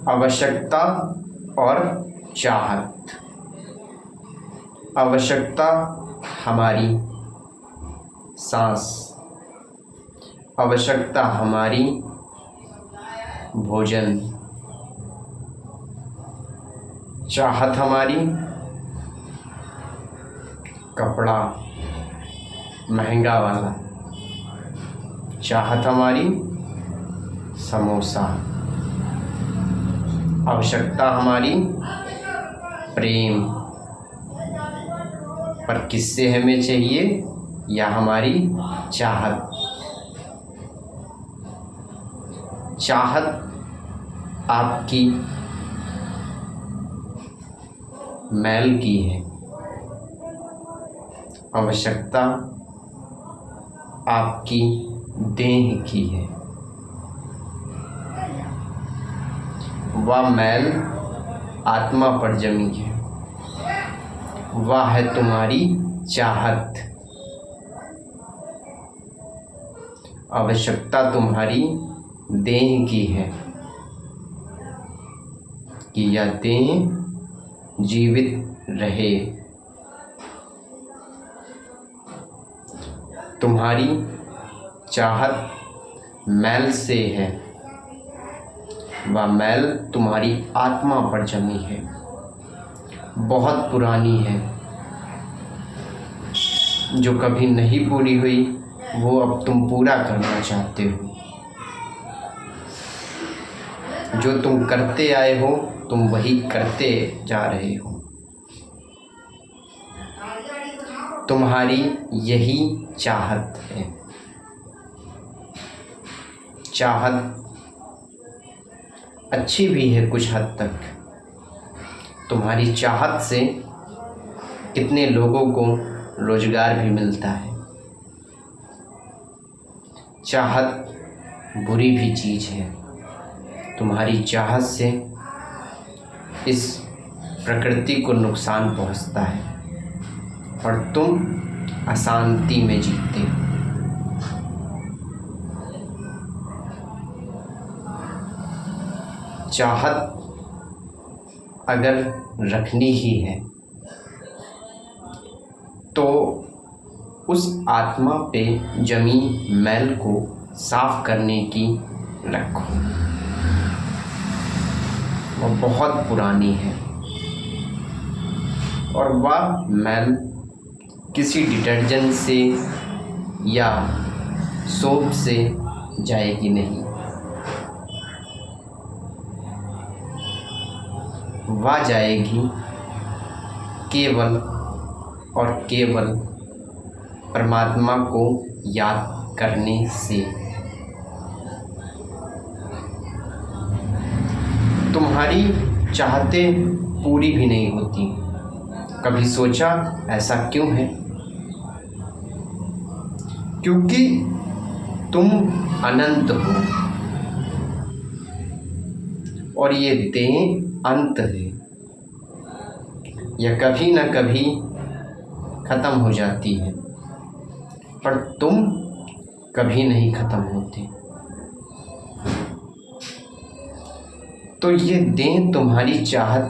आवश्यकता और चाहत। आवश्यकता हमारी सांस, आवश्यकता हमारी भोजन, चाहत हमारी कपड़ा महंगा वाला, चाहत हमारी समोसा, आवश्यकता हमारी प्रेम, पर किससे हमें चाहिए, या हमारी चाहत। चाहत आपकी मैल की है, आवश्यकता आपकी देह की है। वह मैल आत्मा पर जमी है, वह है तुम्हारी चाहत। आवश्यकता तुम्हारी देह की है कि यह देह जीवित रहे। तुम्हारी चाहत मैल से है, वह मैल तुम्हारी आत्मा पर जमी है, बहुत पुरानी है, जो कभी नहीं पूरी हुई वो अब तुम पूरा करना चाहते हो। जो तुम करते आए हो तुम वही करते जा रहे हो। तुम्हारी यही चाहत है। चाहत अच्छी भी है कुछ हद तक। तुम्हारी चाहत से कितने लोगों को रोजगार भी मिलता है। चाहत बुरी भी चीज़ है। तुम्हारी चाहत से इस प्रकृति को नुकसान पहुंचता है और तुम अशांति में जीते हो। चाहत अगर रखनी ही है तो उस आत्मा पे जमी मैल को साफ करने की रखो। वह बहुत पुरानी है और वह मैल किसी डिटर्जेंट से या सोप से जाएगी नहीं। वह जाएगी केवल और केवल परमात्मा को याद करने से। तुम्हारी चाहतें पूरी भी नहीं होती। कभी सोचा ऐसा क्यों है? क्योंकि तुम अनंत हो और ये देह अंत है। यह कभी न कभी खत्म हो जाती है, पर तुम कभी नहीं खत्म होते। तो ये देह तुम्हारी चाहत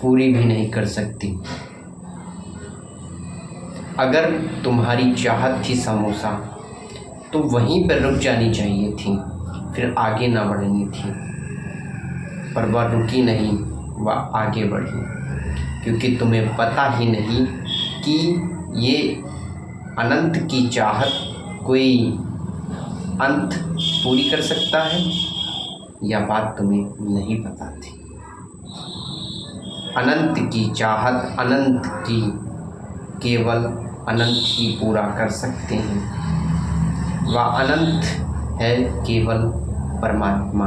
पूरी भी नहीं कर सकती। अगर तुम्हारी चाहत थी समोसा तो वहीं पर रुक जानी चाहिए थी, फिर आगे ना बढ़नी थी। पर वह रुकी नहीं, वह आगे बढ़ी, क्योंकि तुम्हें पता ही नहीं कि ये अनंत की चाहत कोई अंत पूरी कर सकता है। यह बात तुम्हें नहीं पता थी। अनंत की चाहत अनंत की केवल अनंत ही पूरा कर सकते हैं। वह अनंत है केवल परमात्मा,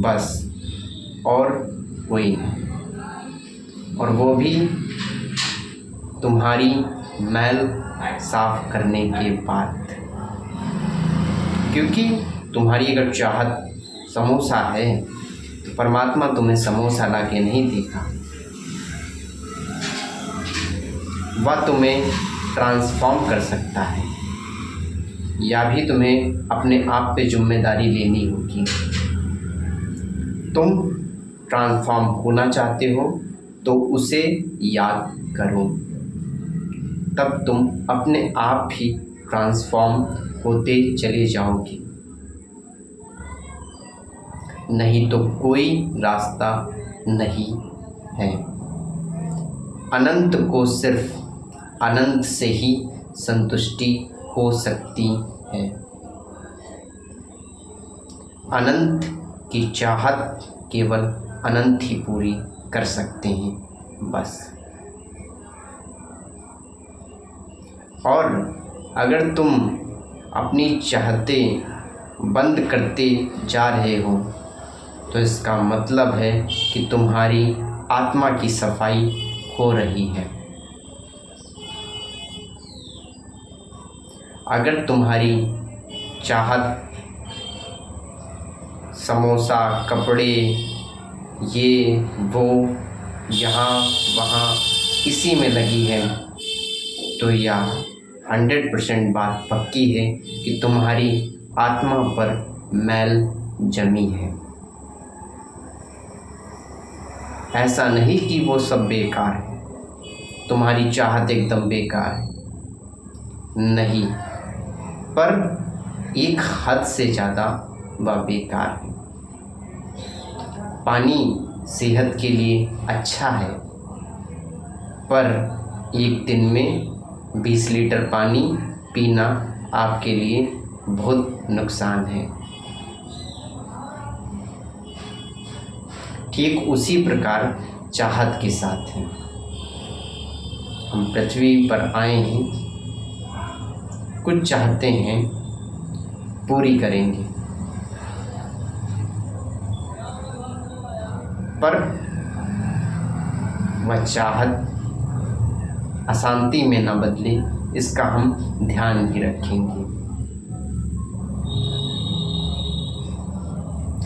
बस, और कोई नहीं। और वो भी तुम्हारी मैल साफ करने के बाद। क्योंकि तुम्हारी अगर चाहत समोसा है तो परमात्मा तुम्हें समोसा ला के नहीं देगा। वह तुम्हें ट्रांसफॉर्म कर सकता है। या भी तुम्हें अपने आप पे जिम्मेदारी लेनी होगी। तुम ट्रांसफॉर्म होना चाहते हो तो उसे याद करो, तब तुम अपने आप ही ट्रांसफॉर्म होते चले जाओगे। नहीं तो कोई रास्ता नहीं है। अनंत को सिर्फ अनंत से ही संतुष्टि हो सकती है। अनंत की चाहत केवल अनंत ही पूरी कर सकते हैं बस। और अगर तुम अपनी चाहते बंद करते जा रहे हो तो इसका मतलब है कि तुम्हारी आत्मा की सफाई हो रही है। अगर तुम्हारी चाहत समोसा, कपड़े, ये वो, यहाँ वहाँ इसी में लगी है तो यह 100% बात पक्की है कि तुम्हारी आत्मा पर मैल जमी है। ऐसा नहीं कि वो सब बेकार है, तुम्हारी चाहत एकदम बेकार है, नहीं, पर एक हद से ज़्यादा वह बेकार है। पानी सेहत के लिए अच्छा है, पर एक दिन में 20 लीटर पानी पीना आपके लिए बहुत नुकसान है। ठीक उसी प्रकार चाहत के साथ है। हम पृथ्वी पर आए हैं, कुछ चाहते हैं, पूरी करेंगे, पर वह चाहत अशांति में न बदले, इसका हम ध्यान भी रखेंगे।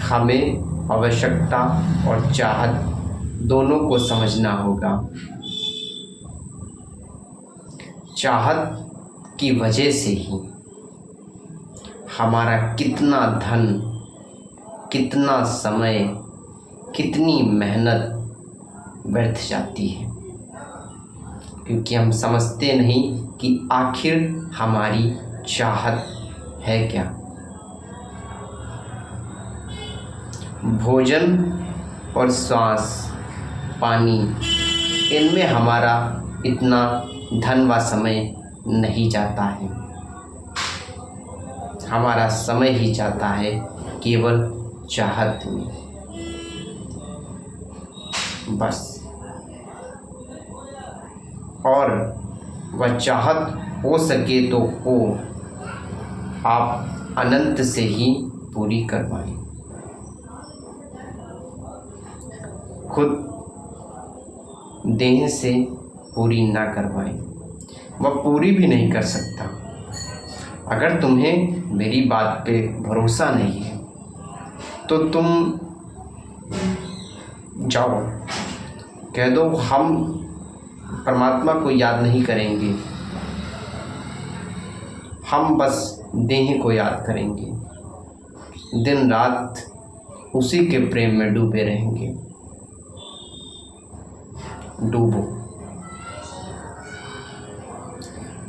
हमें आवश्यकता और चाहत दोनों को समझना होगा। चाहत की वजह से ही हमारा कितना धन, कितना समय, कितनी मेहनत व्यर्थ जाती है, क्योंकि हम समझते नहीं कि आखिर हमारी चाहत है क्या। भोजन और श्वास, पानी, इनमें हमारा इतना धन व समय नहीं जाता है। हमारा समय ही जाता है केवल चाहत में बस। और वह चाहत हो सके तो हो, आप अनंत से ही पूरी करवाएं। खुद देह से पूरी ना करवाएं, वह पूरी भी नहीं कर सकता। अगर तुम्हें मेरी बात पे भरोसा नहीं है तो तुम जाओ, कह दो हम परमात्मा को याद नहीं करेंगे, हम बस देह को याद करेंगे, दिन रात उसी के प्रेम में डूबे रहेंगे। डूबो,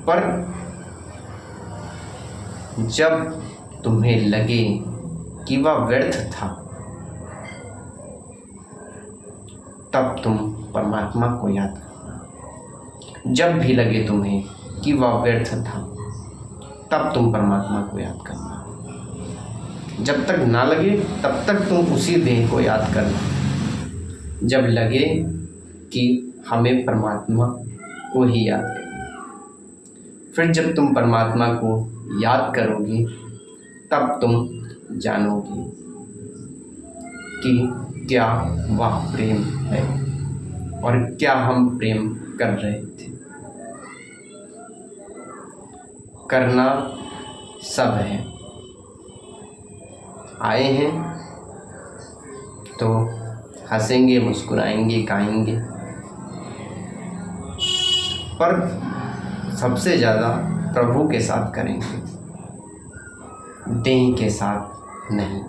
पर जब तुम्हें लगे कि वह व्यर्थ था, तब तुम परमात्मा को याद करना। जब भी लगे तुम्हें कि वह व्यर्थ था, तब तुम परमात्मा को याद करना। जब तक ना लगे तब तक तुम उसी देह को याद करना। जब लगे कि हमें परमात्मा को ही याद करना, फिर जब तुम परमात्मा को याद करोगे तब तुम जानोगे कि क्या वह प्रेम है और क्या हम प्रेम कर रहे थे। करना सब है, आए हैं तो हंसेंगे, मुस्कुराएंगे, गाएंगे, पर सबसे ज़्यादा प्रभु के साथ करेंगे। दही के साथ नहीं।